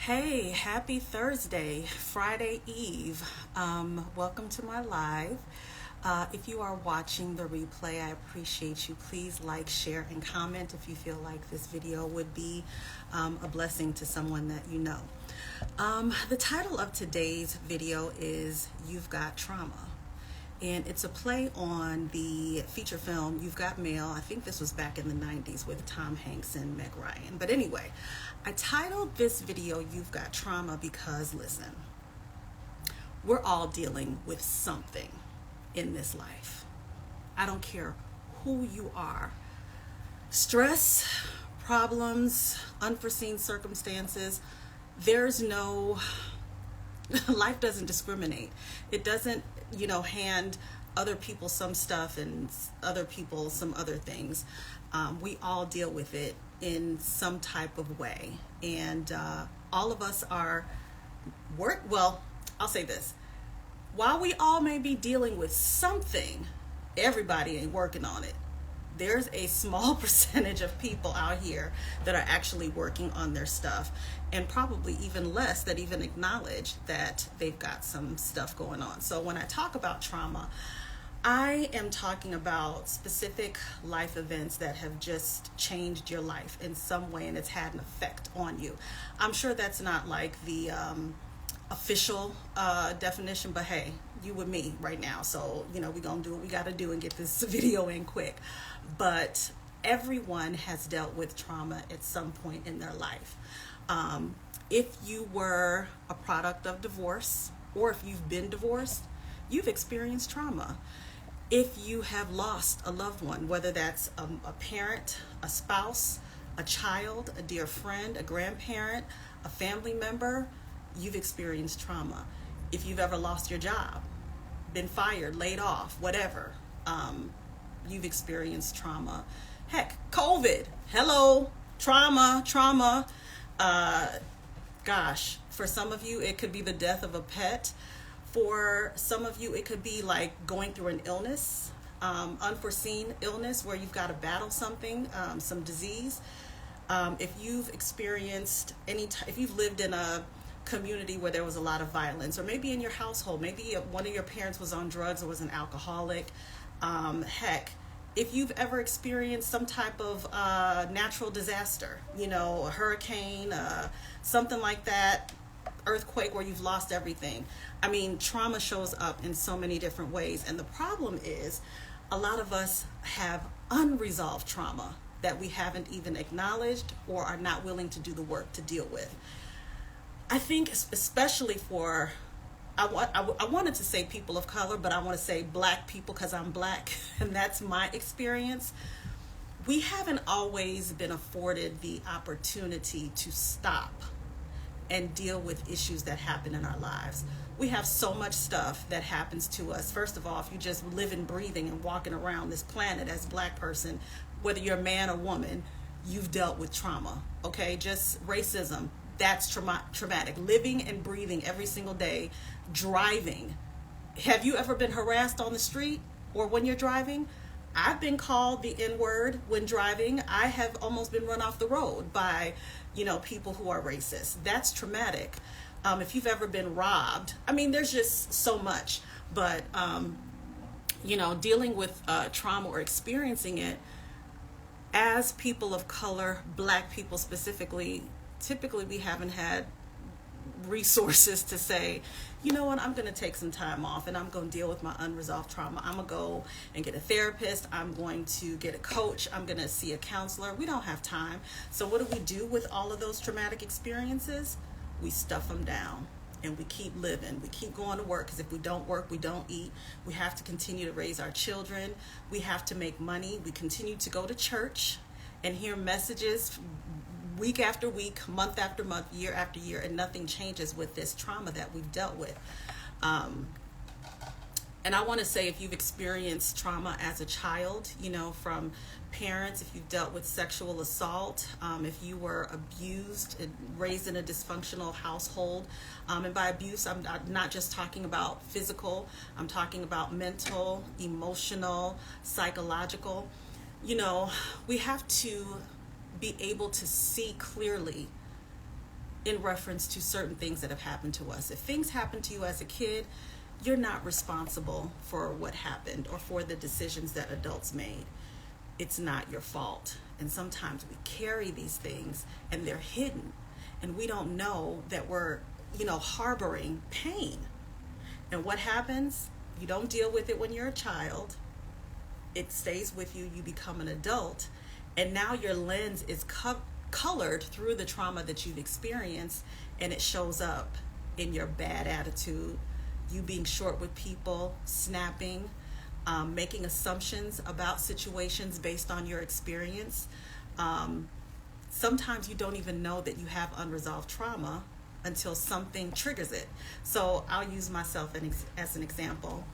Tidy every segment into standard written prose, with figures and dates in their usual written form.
Hey, happy Thursday, Friday Eve. Welcome to my live. If you are watching the replay, I appreciate you. Please like, share, and comment if you feel like this video would be a blessing to someone that you know. The title of today's video is You've Got Trauma. And it's a play on the feature film You've Got Mail. I think this was back in the 90s with Tom Hanks and Meg Ryan. But anyway, I titled this video You've Got Trauma because, listen, we're all dealing with something in this life. I don't care who you are. Stress, problems, unforeseen circumstances, there's no, life doesn't discriminate. It doesn't, hand other people some stuff and other people some other things. We all deal with it in some type of way. And all of us are I'll say this. While we all may be dealing with something, everybody ain't working on it. There's a small percentage of people out here that are actually working on their stuff, and probably even less that even acknowledge that they've got some stuff going on. So when I talk about trauma, I am talking about specific life events that have just changed your life in some way, and it's had an effect on you. I'm sure that's not like the official definition, but hey, you with me right now, so we're gonna do what we gotta do and get this video in quick. But everyone has dealt with trauma at some point in their life. If you were a product of divorce, or if you've been divorced, you've experienced trauma. If you have lost a loved one, whether that's a parent, a spouse, a child, a dear friend, a grandparent, a family member, you've experienced trauma. If you've ever lost your job, been fired, laid off, whatever, you've experienced trauma. Heck, COVID, hello, trauma. Gosh, for some of you, it could be the death of a pet. For some of you, it could be like going through an illness, unforeseen illness where you've got to battle something, some disease. If you've experienced if you've lived in a community where there was a lot of violence, or maybe in your household, maybe one of your parents was on drugs or was an alcoholic. Heck, if you've ever experienced some type of natural disaster, a hurricane, something like that, earthquake where you've lost everything. I mean, trauma shows up in so many different ways. And the problem is a lot of us have unresolved trauma that we haven't even acknowledged or are not willing to do the work to deal with. I think especially for, I wanted to say people of color, but I want to say black people because I'm black and that's my experience. We haven't always been afforded the opportunity to stop and deal with issues that happen in our lives. We have so much stuff that happens to us. First of all, if you just living, breathing, and walking around this planet as a black person, whether you're a man or woman, you've dealt with trauma, okay? Just racism, that's traumatic. Living and breathing every single day, driving. Have you ever been harassed on the street or when you're driving? I've been called the N-word when driving. I have almost been run off the road by, people who are racist. That's traumatic. If you've ever been robbed, I mean, there's just so much. But, dealing with trauma or experiencing it as people of color, black people specifically, typically we haven't had resources to say, you know what, I'm going to take some time off and I'm going to deal with my unresolved trauma. I'm going to go and get a therapist. I'm going to get a coach. I'm going to see a counselor. We don't have time. So what do we do with all of those traumatic experiences? We stuff them down and we keep living. We keep going to work because if we don't work, we don't eat. We have to continue to raise our children. We have to make money. We continue to go to church and hear messages week after week, month after month, year after year, and nothing changes with this trauma that we've dealt with. And I want to say, if you've experienced trauma as a child, from parents, if you've dealt with sexual assault, if you were abused, raised in a dysfunctional household, and by abuse, I'm not just talking about physical, I'm talking about mental, emotional, psychological. We have to be able to see clearly in reference to certain things that have happened to us. If things happen to you as a kid, you're not responsible for what happened or for the decisions that adults made. It's not your fault. And sometimes we carry these things and they're hidden, and we don't know that we're, harboring pain. And what happens? You don't deal with it when you're a child. It stays with you. You become an adult, and now your lens is colored through the trauma that you've experienced, and it shows up in your bad attitude, you being short with people, snapping, making assumptions about situations based on your experience. Sometimes you don't even know that you have unresolved trauma until something triggers it. So I'll use myself as an example.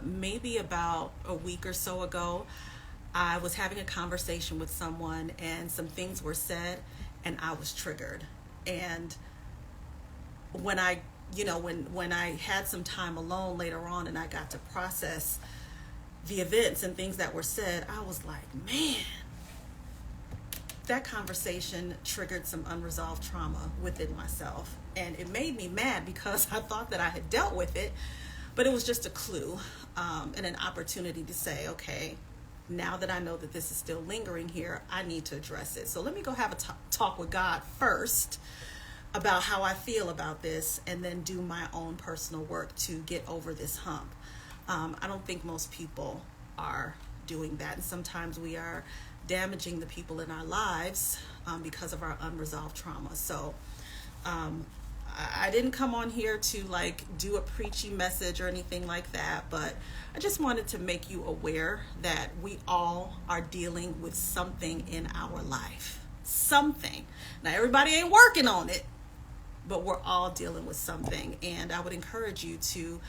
Maybe about a week or so ago, I was having a conversation with someone and some things were said and I was triggered. And when I had some time alone later on and I got to process the events and things that were said, I was like, man, that conversation triggered some unresolved trauma within myself. And it made me mad because I thought that I had dealt with it, but it was just a clue and an opportunity to say, okay, now that I know that this is still lingering here, I need to address it. So let me go have a talk with God first about how I feel about this, and then do my own personal work to get over this hump. I don't think most people are doing that, and sometimes we are damaging the people in our lives because of our unresolved trauma. So I didn't come on here to do a preachy message or anything like that, but I just wanted to make you aware that we all are dealing with something in our life. Something. Now, everybody ain't working on it, but we're all dealing with something. And I would encourage you to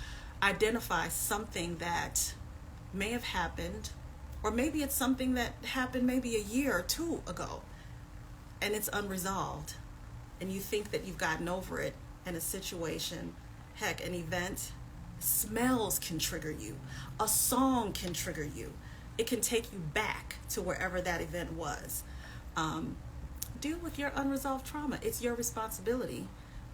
identify something that may have happened, or maybe it's something that happened maybe a year or two ago, and it's unresolved. And you think that you've gotten over it in a situation. Heck, an event, smells can trigger you. A song can trigger you. It can take you back to wherever that event was. Deal with your unresolved trauma. It's your responsibility.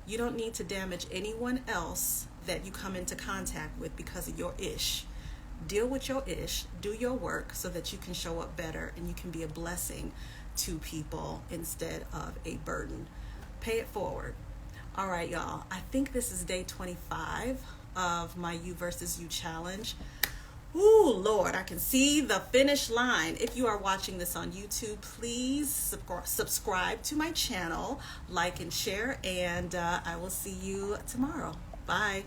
You don't need to damage anyone else that you come into contact with because of your ish. Deal with your ish, do your work so that you can show up better and you can be a blessing to people instead of a burden. Pay it forward. All right, y'all. I think this is day 25 of my You versus You challenge. Ooh, Lord, I can see the finish line. If you are watching this on YouTube, please subscribe to my channel, like and share, and I will see you tomorrow. Bye.